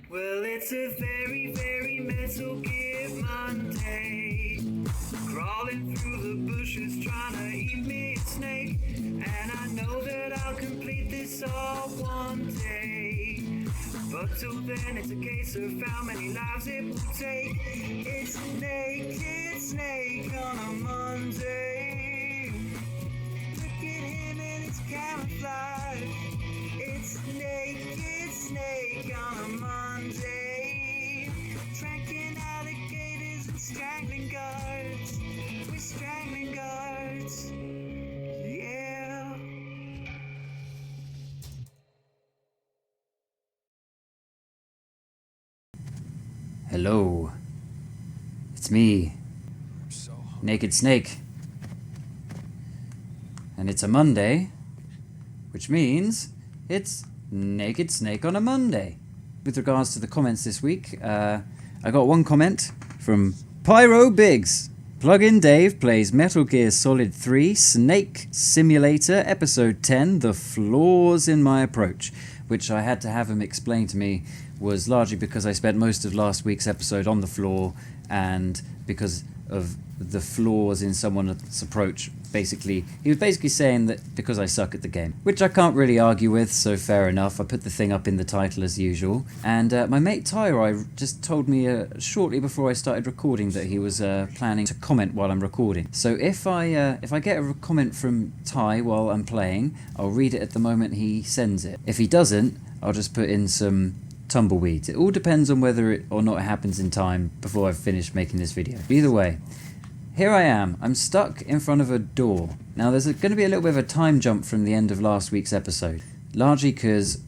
Well, it's a very, very Metal Gear Monday. Crawling through the bushes trying to eat me a snake. And I know that I'll complete this all one day. But till then it's a case of how many lives it will take. It's Naked Snake on a Monday. Look at him in his camouflage. It's Naked Snake on a Monday. Tracking alligators and strangling guards. We're strangling guards. Yeah. Hello. It's me, Naked Snake. And it's a Monday, which means it's Naked Snake on a Monday. With regards to the comments this week, I got one comment from Pyro Biggs. Plugindave plays Metal Gear Solid 3 Snake Simulator Episode 10, The Flaws in My Approach, which I had to have him explain to me was largely because I spent most of last week's episode on the floor and because of the flaws in someone's approach. Basically, he was basically saying that because I suck at the game, which I can't really argue with, so fair enough. I put the thing up in the title as usual. And my mate Tyro just told me shortly before I started recording that he was planning to comment while I'm recording. So if I get a comment from Ty while I'm playing, I'll read it at the moment he sends it. If he doesn't, I'll just put in some tumbleweeds. It all depends on whether it or not it happens in time before I've finished making this video. Either way, here I am. I'm stuck in front of a door. Now there's going to be a little bit of a time jump from the end of last week's episode, largely because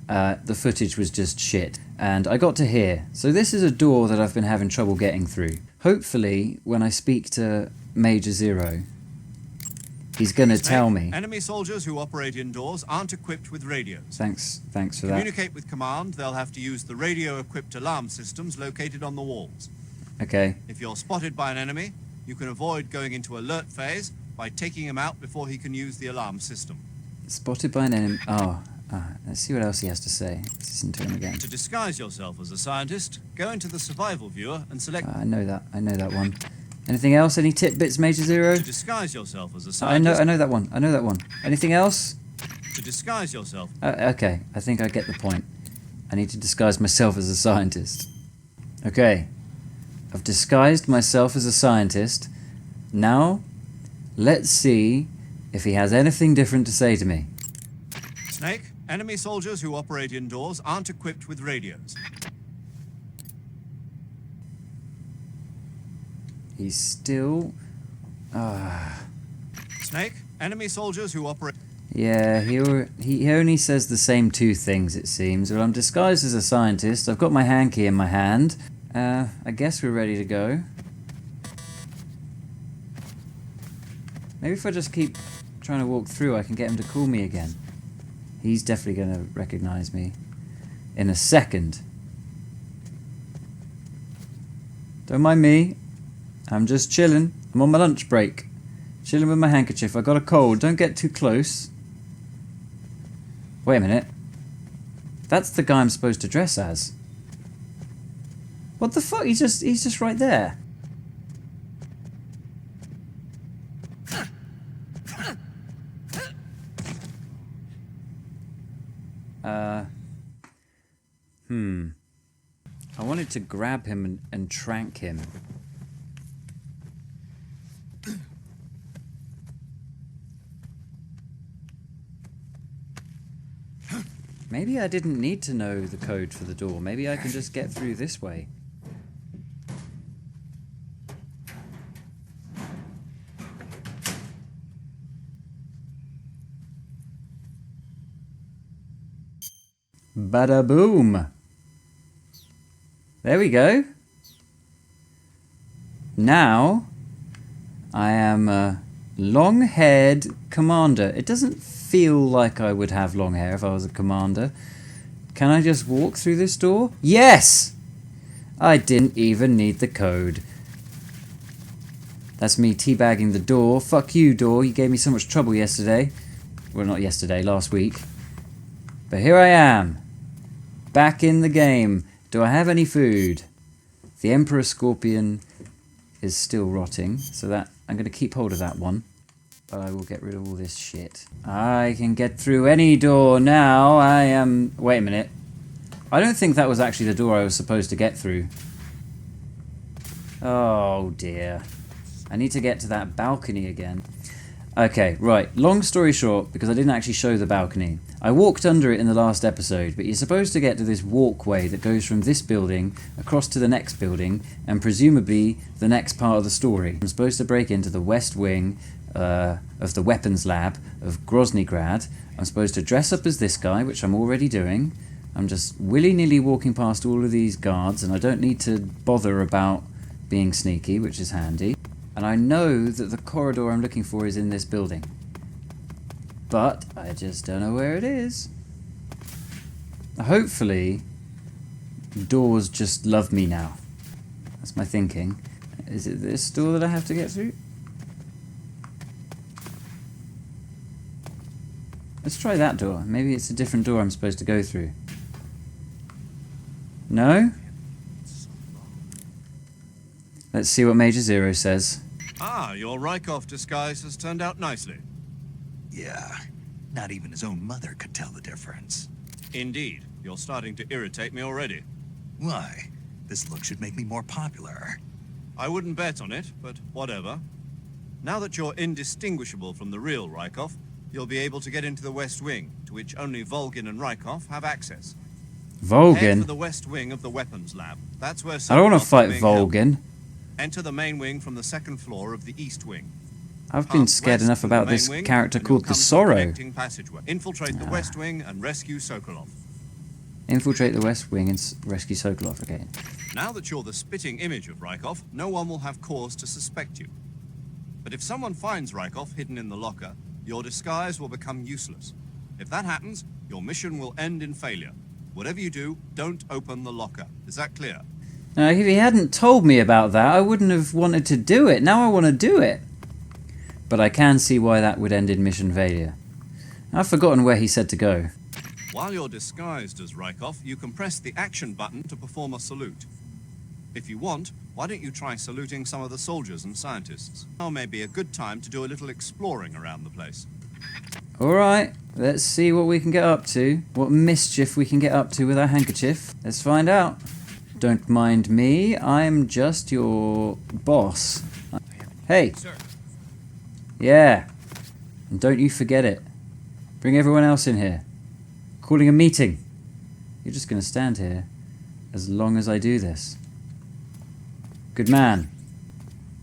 the footage was just shit and I got to here. So this is a door that I've been having trouble getting through. Hopefully when I speak to Major Zero, he's going to tell me. Enemy soldiers who operate indoors aren't equipped with radios. Thanks for that. Communicate with command, they'll have to use the radio-equipped alarm systems located on the walls. Okay. If you're spotted by an enemy, you can avoid going into alert phase by taking him out before he can use the alarm system. Spotted by an enemy. Let's see what else he has to say. Let's listen to him again. To disguise yourself as a scientist, go into the survival viewer and select... I know that one. Anything else? Any titbits, Major Zero? To disguise yourself as a scientist... I know that one. Anything else? To disguise yourself... Okay, I think I get the point. I need to disguise myself as a scientist. Okay. I've disguised myself as a scientist. Now, let's see if he has anything different to say to me. Snake, enemy soldiers who operate indoors aren't equipped with radios. He's still... Snake, enemy soldiers who operate... Yeah, he only says the same two things, it seems. Well, I'm disguised as a scientist. I've got my hanky in my hand. I guess we're ready to go. Maybe if I just keep trying to walk through, I can get him to call me again. He's definitely going to recognize me in a second. Don't mind me. I'm just chilling. I'm on my lunch break. Chilling with my handkerchief. I got a cold. Don't get too close. Wait a minute. That's the guy I'm supposed to dress as. What the fuck? He's just right there. I wanted to grab him and trank him. Maybe I didn't need to know the code for the door. Maybe I can just get through this way. Bada boom. There we go. Now I am a long-haired commander. It doesn't feel like I would have long hair if I was a commander. Can I just walk through this door? Yes! I didn't even need the code. That's me teabagging the door. Fuck you, door. You gave me so much trouble yesterday. Well, not yesterday, last week. But here I am. Back in the game. Do I have any food? The Emperor Scorpion is still rotting, so that I'm going to keep hold of that one. But I will get rid of all this shit. I can get through any door now. I am... Wait a minute. I don't think that was actually the door I was supposed to get through. Oh dear. I need to get to that balcony again. Okay, right. Long story short, because I didn't actually show the balcony. I walked under it in the last episode, but you're supposed to get to this walkway that goes from this building across to the next building, and presumably the next part of the story. I'm supposed to break into the west wing of the weapons lab of Groznij Grad. I'm supposed to dress up as this guy, which I'm already doing. I'm just willy-nilly walking past all of these guards, and I don't need to bother about being sneaky, which is handy. And I know that the corridor I'm looking for is in this building. But I just don't know where it is. Hopefully, doors just love me now. That's my thinking. Is it this door that I have to get through? Let's try that door. Maybe it's a different door I'm supposed to go through. No? Let's see what Major Zero says. Ah, your Raikov disguise has turned out nicely. Yeah, not even his own mother could tell the difference. Indeed. You're starting to irritate me already. Why? This look should make me more popular. I wouldn't bet on it, but whatever. Now that you're indistinguishable from the real Raikov, you'll be able to get into the West Wing, to which only Volgin and Raikov have access. Head for Volgin? the West Wing of the weapons lab. That's where I don't want to Sokolov fight is being held. Volgin. Enter the main wing from the second floor of the East Wing. I've been Pass scared west enough through the about main this wing, character and you'll called the come to a Sorrow. connecting passageway. Infiltrate the West Wing and rescue Sokolov. Infiltrate the West Wing and rescue Sokolov again. Now that you're the spitting image of Raikov, no one will have cause to suspect you. But if someone finds Raikov hidden in the locker, your disguise will become useless. If that happens, your mission will end in failure. Whatever you do, don't open the locker. Is that clear? Now, if he hadn't told me about that, I wouldn't have wanted to do it. Now I want to do it. But I can see why that would end in mission failure. I've forgotten where he said to go. While you're disguised as Raikov, you can press the action button to perform a salute. If you want, why don't you try saluting some of the soldiers and scientists? Now may be a good time to do a little exploring around the place. Alright, let's see what we can get up to. What mischief we can get up to with our handkerchief. Let's find out. Don't mind me, I'm just your boss. Hey! Sir. Yeah. And don't you forget it. Bring everyone else in here. Calling a meeting. You're just going to stand here as long as I do this. Good man.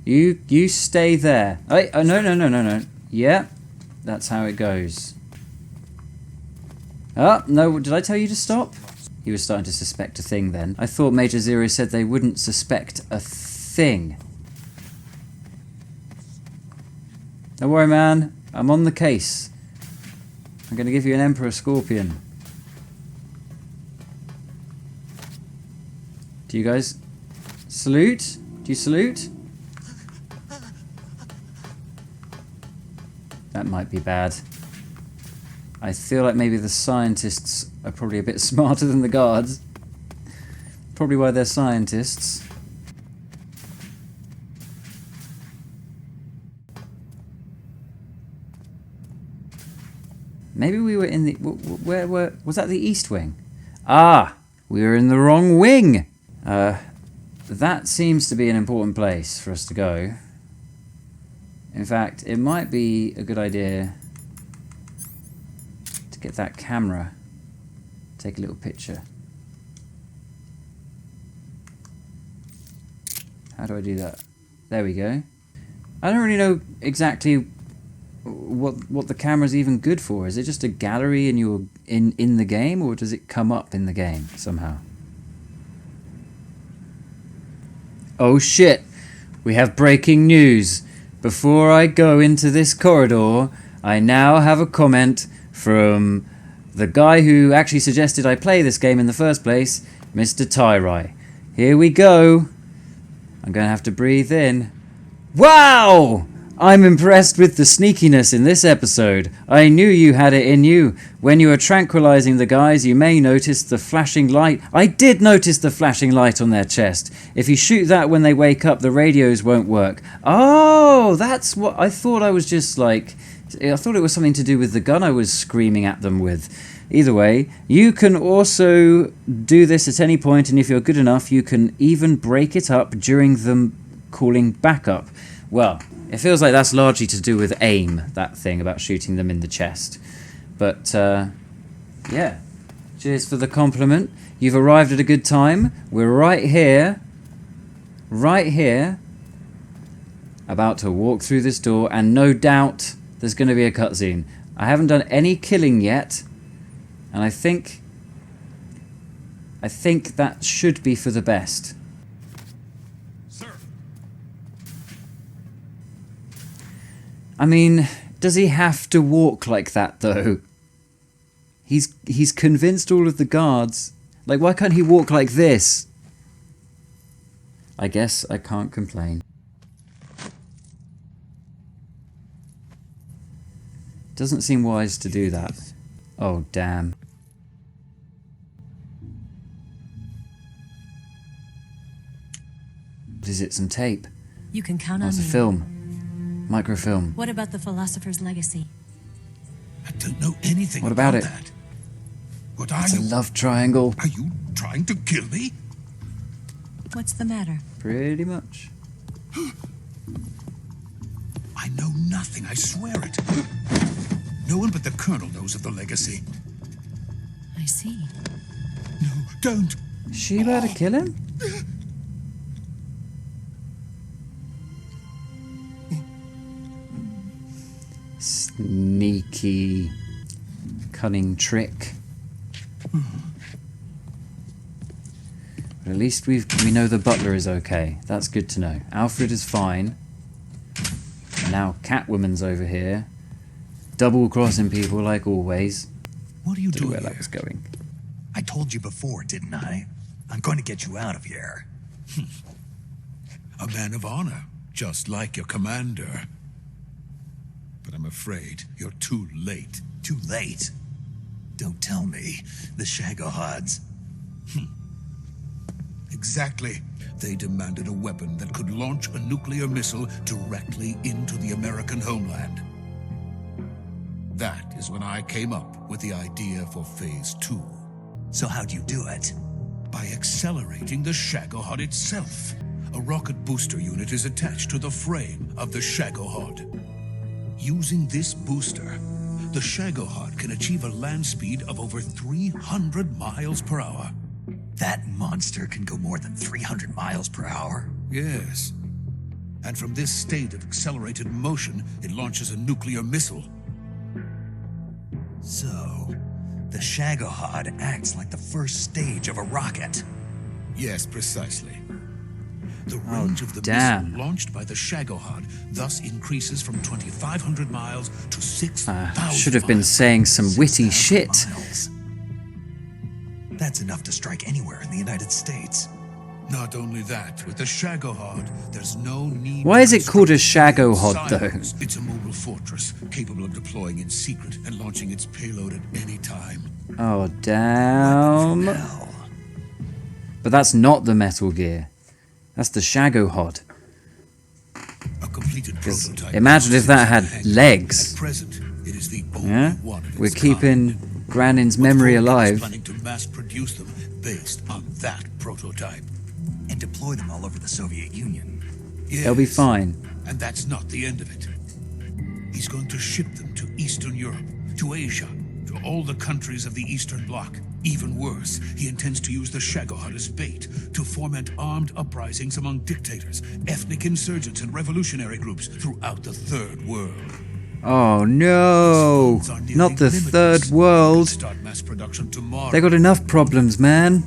You stay there. Oh, no. Yeah, that's how it goes. Oh, no, did I tell you to stop? He was starting to suspect a thing then. I thought Major Zero said they wouldn't suspect a thing. Don't worry, man. I'm on the case. I'm going to give you an Emperor Scorpion. Do you guys salute? Do you salute? That might be bad. I feel like maybe the scientists are probably a bit smarter than the guards. Probably why they're scientists. Maybe we were in the... Where were... Was that the East Wing? Ah! We were in the wrong wing! That seems to be an important place for us to go. In fact, it might be a good idea to get that camera, take a little picture. How do I do that? There we go. I don't really know exactly what the camera's even good for. Is it just a gallery in the game, or does it come up in the game somehow? Oh shit! We have breaking news. Before I go into this corridor, I now have a comment from the guy who actually suggested I play this game in the first place, Mr. Tyrai. Here we go. I'm going to have to breathe in. Wow! I'm impressed with the sneakiness in this episode. I knew you had it in you. When you were tranquilizing the guys, you may notice the flashing light. I did notice the flashing light on their chest. If you shoot that when they wake up, the radios won't work. Oh, that's what I thought. I thought it was something to do with the gun I was screaming at them with. Either way, you can also do this at any point, and if you're good enough, you can even break it up during them calling backup. Well, it feels like that's largely to do with aim, that thing about shooting them in the chest. But, yeah. Cheers for the compliment. You've arrived at a good time. We're right here, about to walk through this door, and no doubt there's going to be a cutscene. I haven't done any killing yet, and I think that should be for the best. Sir. I mean, does he have to walk like that, though? He's convinced all of the guards. Like, why can't he walk like this? I guess I can't complain. Doesn't seem wise to do that. Oh, damn. What is it? Some tape? You can count Oh, on it's a me. film. Microfilm. What about the philosopher's legacy? I don't know anything What about it? that. What are It's a you? love triangle. Are you trying to kill me? What's the matter? Pretty much. I know nothing, I swear it. No one but the Colonel knows of the legacy. I see. No, don't. Is she about to kill him? Sneaky, cunning trick. But at least we know the butler is okay. That's good to know. Alfred is fine. And now Catwoman's over here, double-crossing people like always. What are you Don't know doing where here? that was going. I told you before, didn't I? I'm going to get you out of here. A man of honor, just like your commander. But I'm afraid you're too late. Too late. Don't tell me. The Shagohods. Exactly. They demanded a weapon that could launch a nuclear missile directly into the American homeland. That is when I came up with the idea for Phase 2. So how'd you do it? By accelerating the Shagohod itself. A rocket booster unit is attached to the frame of the Shagohod. Using this booster, the Shagohod can achieve a land speed of over 300 miles per hour. That monster can go more than 300 miles per hour? Yes. And from this state of accelerated motion, it launches a nuclear missile. So, the Shagohod acts like the first stage of a rocket. Yes, precisely. The range of the damn. missile launched by the Shagohod thus increases from 2,500 miles to 6,000 Should have been miles. saying some witty 6,000 shit. miles. That's enough to strike anywhere in the United States. Not only that, with the Shagohod, there's no need. Why to is it called a construct Shagohod, though? silos. It's a mobile fortress capable of deploying in secret and launching its payload at any time. Oh, damn. Hell. But that's not the Metal Gear. That's the Shagohod. A completed prototype. Imagine if that had At legs. present, it is the only Yeah? one of We're its keeping kind. Granin's But memory Vulcan is alive. planning to mass produce them based on that prototype. And deploy them all over the Soviet Union. They'll be Yes, fine. And that's not the end of it. He's going to ship them to Eastern Europe, to Asia, to all the countries of the Eastern Bloc. Even worse, he intends to use the Shagohod as bait to foment armed uprisings among dictators, ethnic insurgents, and revolutionary groups throughout the Third World. Oh no! Funds are nearly Not the limitless. Third Could world. start mass production tomorrow. They got enough problems, man.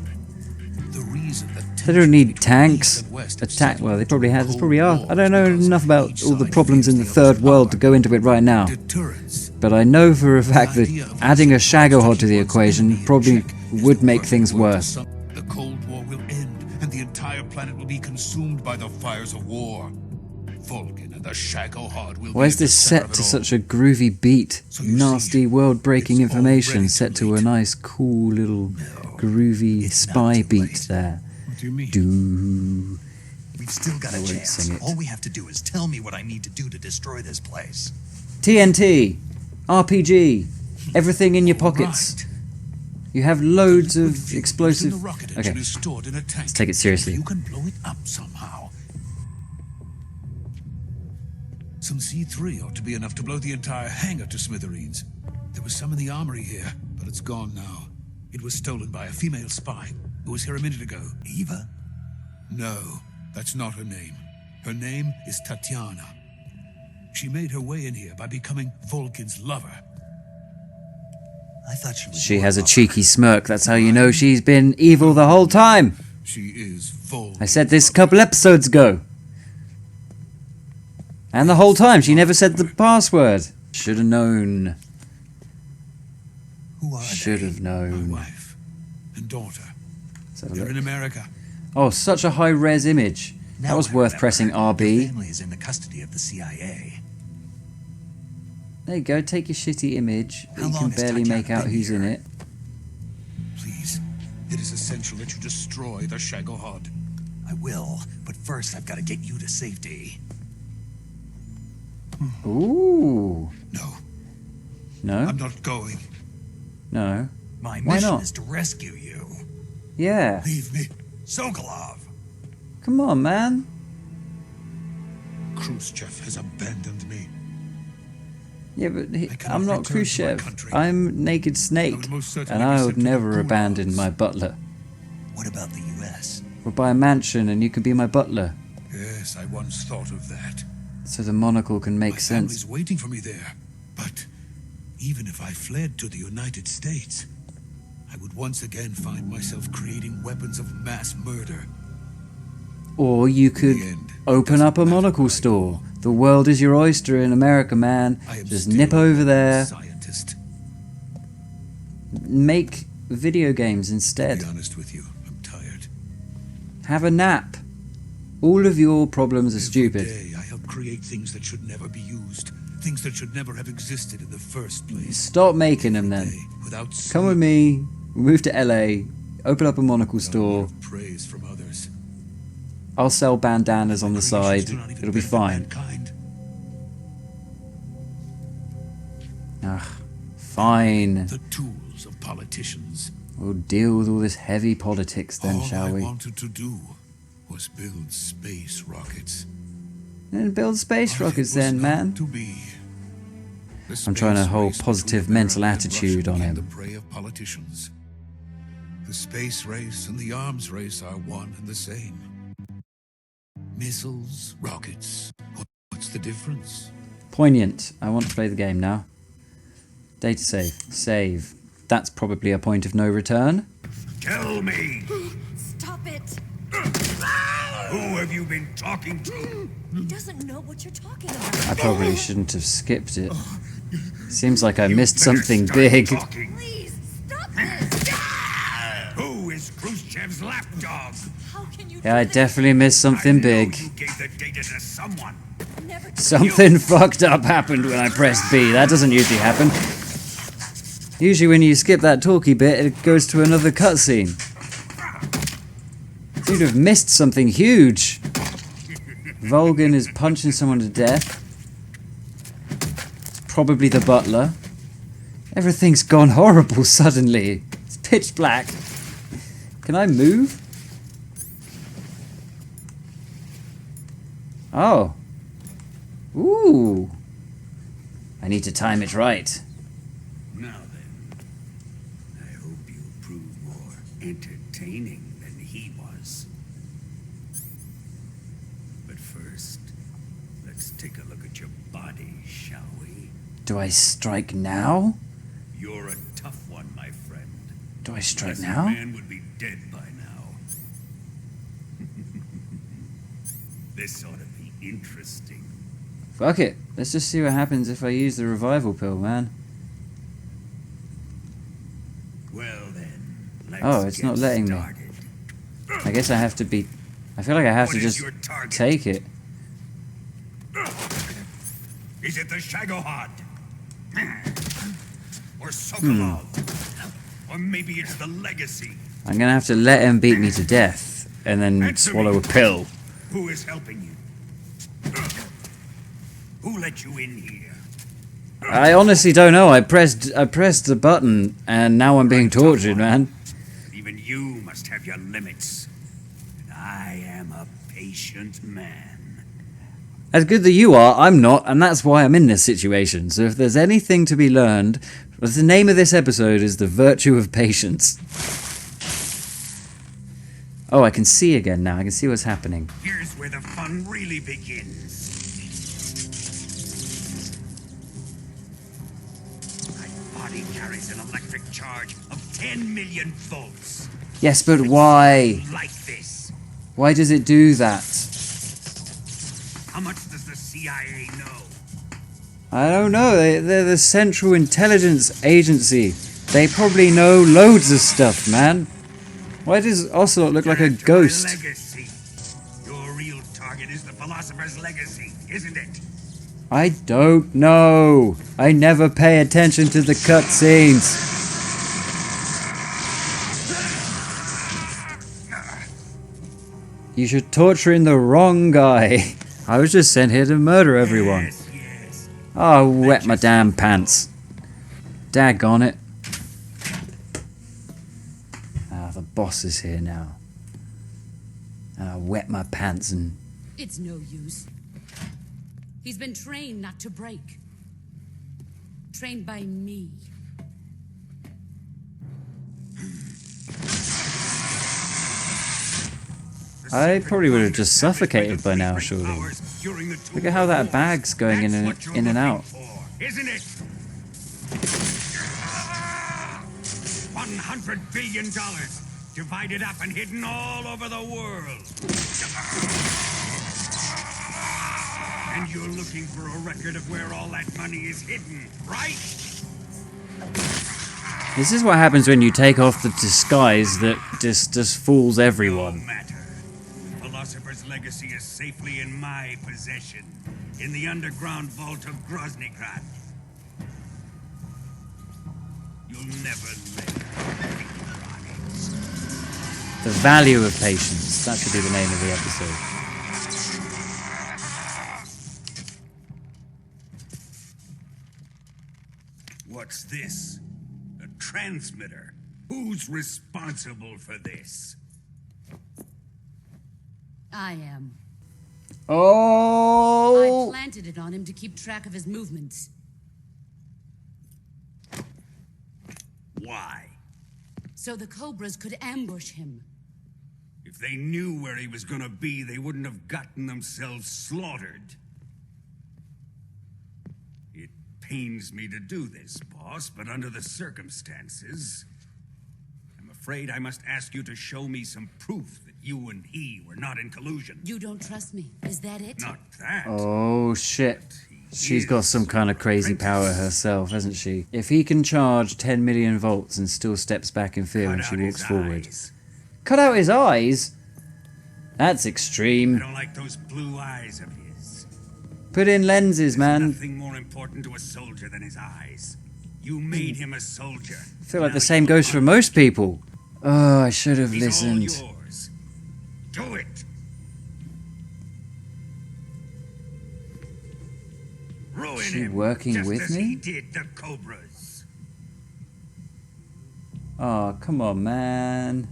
The reason that They don't tensions need between tanks. East and West have Attack. settled Well, they probably into have. They Cold probably are. War I don't know because enough about each all the side problems in the fears the other's Third World to power. go into it right now. Deterrence. But I know for a fact that idea of adding a using Shagohod to the one's equation enemy in probably check is would the make perfect things way to worse. The Cold War will end, and the entire planet will be consumed by the fires of war. Vulcan and the Shagohod will Why is be at this the center set of to it such all. a groovy beat? So you Nasty see, world-breaking it's information already set too to a late. nice, cool little groovy it's not spy too beat late. there. What do you mean? Do. We've still got I a won't chance. sing it. All we have to do is tell me what I need to do to destroy this place. TNT, RPG, everything in your pockets. Right. You have loads The of liquid fuel explosive. in the rocket engine Okay, is stored in a tank. let's take it seriously. You can blow it up somehow. Some C3 ought to be enough to blow the entire hangar to smithereens. There was some in the armory here, but it's gone now. It was stolen by a female spy who was here a minute ago. Eva? No, that's not her name. Her name is Tatiana. She made her way in here by becoming Volkin's lover. I thought she was. She your has a lover. cheeky smirk. That's how you know she's been evil the whole time. She is Volkin's I said this a lover. couple episodes ago. And the whole time she never said the password. Should have known. Who are Should they? have My known. wife and daughter. Let's have a They're look. in America. Oh, such a high-res image. Now That was I worth remember. pressing Your RB. family is in the custody of the CIA. There you go, take your shitty image that How you long can has barely Tatiana make out been who's in here? it. Please, it is essential that you destroy the Shagohod. I will, but first I've got to get you to safety. Ooh. No, No? I'm not going. No. My Why mission not? is to rescue you. Yeah. Leave me. Sokolov! Come on, man. Khrushchev has abandoned me. Yeah, but I cannot I'm not return to my Khrushchev. country. I'm Naked Snake. I would most certainly And be I sent would to the never gulags. abandon my butler. What about the U.S.? We'll buy a mansion and you can be my butler. Yes, I once thought of that. So the monocle can make My sense. family's waiting for me there. But even if I fled to the United States, I would once again find myself creating weapons of mass murder. Or you could the end, it open doesn't up a matter monocle where I store. go. The world is your oyster in America, man. I am Just still nip over a there, scientist. make video games To instead. be honest with you, I'm tired. Have a nap. All of your problems are Every stupid. day I help create things that should never be used. Things that should never have existed in the first place. Stop making them Every then. day, without Come with sleep, me, we'll move to LA, open up a monocle without store. word of praise from others. I'll sell bandanas on the Creations side. do not even It'll be benefit fine. mankind. Ugh, fine. The tools of politicians. We'll deal with all this heavy politics then, All shall I we? wanted to do was build space rockets. Then build space But it rockets was then, not man. to be. The I'm trying to space hold race positive between mental America and attitude Russia on became him. The prey of politicians. The space race and the arms race are one and the same. Missiles, rockets. What's the difference? Poignant. I want to play the game now. Data save. Save. That's probably a point of no return. Tell me, Stop it! who have you been talking to? He doesn't know what you're talking about. I probably shouldn't have skipped it. Seems like I You missed better something start big. talking. Please, stop this! Who is Khrushchev's lapdog? How can you Yeah, I do this? definitely missed something I know big. You gave the data to someone. Never Something fucked up happened when I pressed B. That doesn't usually happen. Usually when you skip that talky bit, it goes to another cutscene. Seem to have missed something huge. Volgin is punching someone to death. It's probably the butler. Everything's gone horrible suddenly. It's pitch black. Can I move? Oh. Ooh. I need to time it right. Now then, I hope you prove more entertaining than he was. But first, let's take a look at your body, shall we? Do I strike now? You're a tough one, my friend. Do I strike This now? man would be dead by now. This ought to be interesting. Fuck it. Let's just see what happens if I use the revival pill, man. Well then, let's Oh, it's get not letting me. started. I guess I have to be... I feel like I have What to is just your target? take it. Is it the Shagohod? Or Sokolov? Or maybe it's the Legacy? I'm gonna have to let him beat me to death and then Answer swallow me. a pill. Who is helping you? Who let you in here? I honestly don't know. I pressed the button and now I'm being tortured, man. Even you must have your limits. And I am a patient man. As good that you are, I'm not, and that's why I'm in this situation. So if there's anything to be learned, well, the name of this episode is The Virtue of Patience. Oh, I can see again now. I can see what's happening. Here's where the fun really begins. My body carries an electric charge of 10 million volts. Yes, but why? Like this. Why does it do that? How much does the CIA know? I don't know. They're the Central Intelligence Agency. They probably know loads of stuff, man. Why does Ocelot look like a That's my ghost? legacy. Your real target is the Philosopher's Legacy, isn't it? I don't know. I never pay attention to the cutscenes. You should torturing the wrong guy. I was just sent here to murder everyone. Yes, yes. Oh, wet my damn pants. Daggone it. Ah, the boss is here now. I wet my pants and... It's no use. He's been trained not to break. Trained by me. I probably would have just suffocated by now, surely. Look at how that bag's going in and out. Isn't it? $100 billion divided up and hidden all over the world. And you're looking for a record of where all that money is hidden, right? This is what happens when you take off the disguise that just fools No everyone. matter. Philosopher's Legacy is safely in my possession, in the underground vault of Groznij Grad. You'll never live. The value of patience. That should be the name of the episode. What's this? A transmitter? Who's responsible for this? I am. I Oh! planted it on him to keep track of his movements. Why? So the Cobras could ambush him. If they knew where he was gonna be, they wouldn't have gotten themselves slaughtered. It pains me to do this, boss, but under the circumstances, I'm afraid I must ask you to show me some proof that you and he were not in collusion. You don't trust me. Is that it? Not that. Oh, shit. She's got some kind of crazy power herself, hasn't she? If he can charge 10 million volts and still steps back in fear when Cut she out walks his forward. eyes. Cut out his eyes? That's I extreme. don't like those blue eyes of his. Put in lenses, There's man. nothing more important to a soldier than his eyes. You made him a soldier. I feel like the same goes for most people. Oh, I should have He's listened. all yours. Do it. Ruin Is she him, working just with as me? He did the Cobras. Oh, come on, man.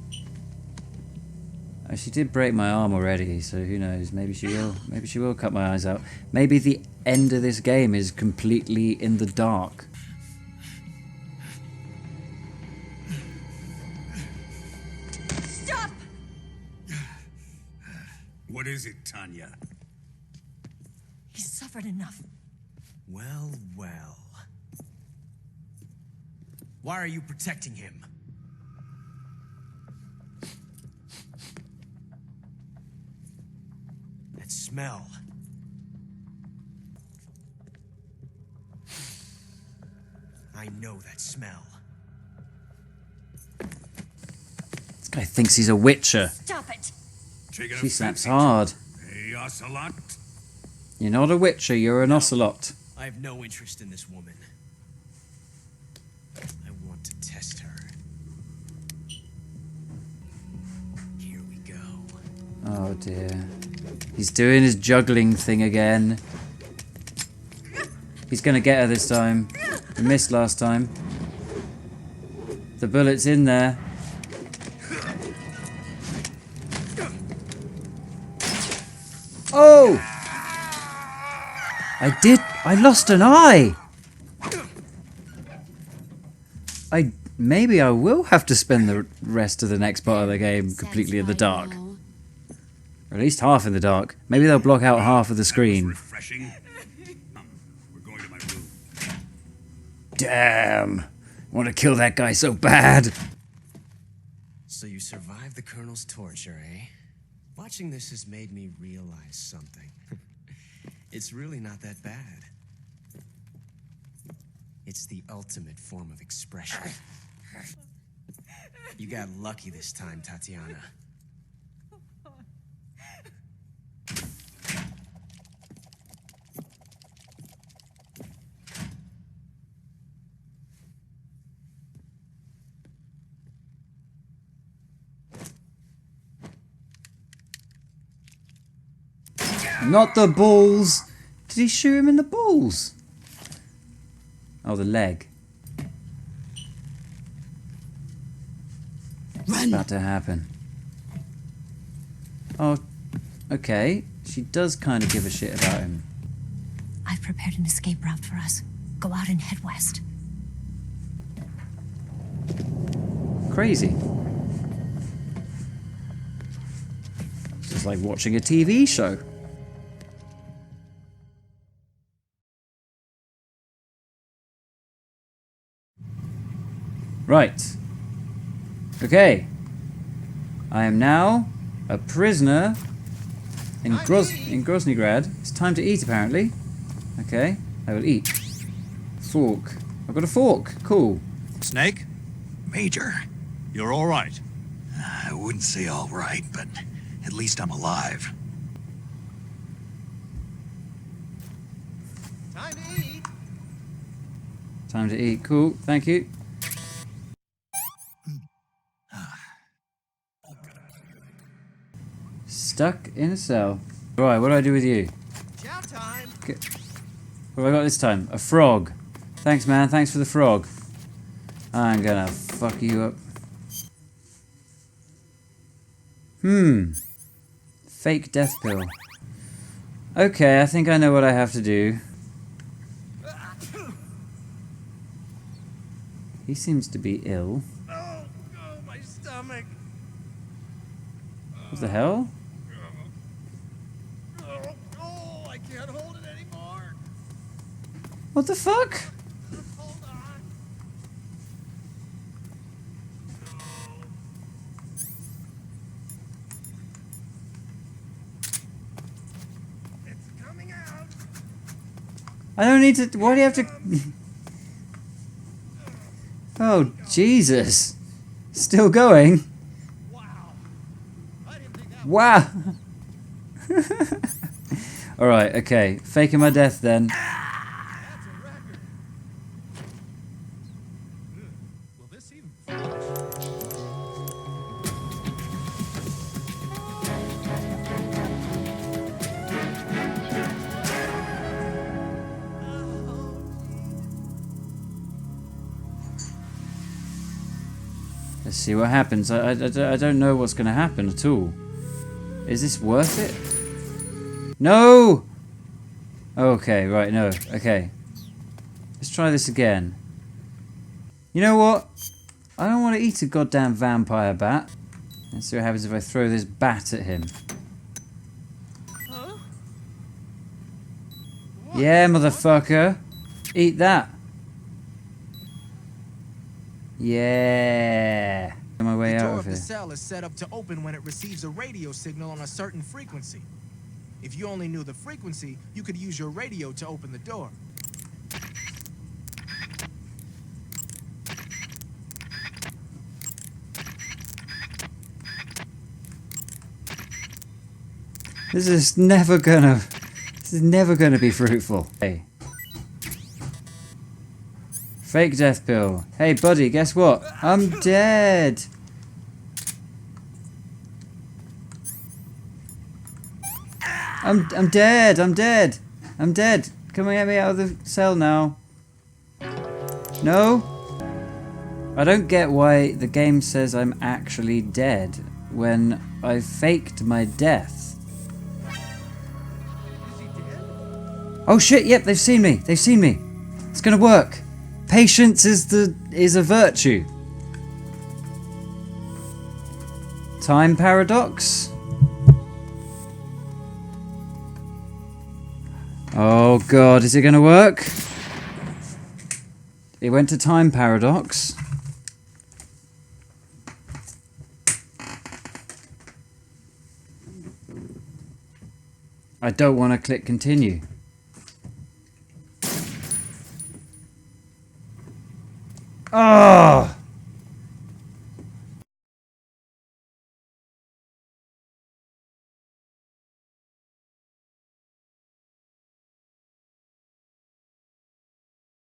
Oh, she did break my arm already, so who knows? Maybe she will. Maybe she will cut my eyes out. Maybe the end of this game is completely in the dark. Stop! What is it, Tanya? He's suffered enough. Well, well. Why are you protecting him? That smell. I know that smell. This guy thinks he's a witcher. Stop it! Trigger She snaps fancy hard. Hey, Ocelot. You're not a witcher, you're an ocelot. I have no interest in this woman. I want to test her. Here we go. Oh dear. He's doing his juggling thing again. He's gonna get her this time. He missed last time. The bullet's in there. Oh! I lost an eye! Maybe I will have to spend the rest of the next part of the game completely in the dark. Or at least half in the dark. Maybe they'll block out half of the screen. Refreshing. We're going to my room. Damn! I want to kill that guy so bad! So you survived the Colonel's torture, eh? Watching this has made me realize something. It's really not that bad. It's the ultimate form of expression. You got lucky this time, Tatiana. Not the balls! Did he shoot him in the balls? Oh, the leg. What's about to happen? Oh, okay. She does kind of give a shit about him. I've prepared an escape route for us. Go out and head west. Crazy. It's just like watching a TV show. Right. Okay. I am now a prisoner in Groznij Grad. It's time to eat, apparently. Okay. I will eat. Fork. I've got a fork. Cool. Snake, Major, you're all right. I wouldn't say all right, but at least I'm alive. Time to eat. Time to eat. Cool. Thank you. Stuck in a cell. Right, what do I do with you? Chow time. Okay. What have I got this time? A frog. Thanks, man. Thanks for the frog. I'm gonna fuck you up. Fake death pill. Okay, I think I know what I have to do. He seems to be ill. Oh, my stomach. What the hell? Oh, I can't hold it anymore. What the fuck? Hold on. It's coming out. I don't need to. Why do you have to? Oh, Jesus. Still going? Wow. I didn't think that Wow. Alright, okay. Faking my death then. That's a record. Will this even Let's see what happens. I don't know what's going to happen at all. Is this worth it? No! Okay, right, no. Okay. Let's try this again. You know what? I don't want to eat a goddamn vampire bat. Let's see what happens if I throw this bat at him. Huh? Yeah, motherfucker. Eat that. Yeah. On my way The out door of of the here. cell is set up to open when it receives a radio signal on a certain frequency. If you only knew the frequency, you could use your radio to open the door. This is never gonna be fruitful. Hey. Fake death pill. Hey buddy, guess what? I'm dead. I'm dead. I'm dead. I'm dead. Come and get me out of the cell now. No? I don't get why the game says I'm actually dead when I faked my death. Oh shit, yep, they've seen me. They've seen me. It's gonna work. Patience is a virtue. Time paradox? Oh god, is it gonna work? It went to time paradox. I don't want to click continue. Oh!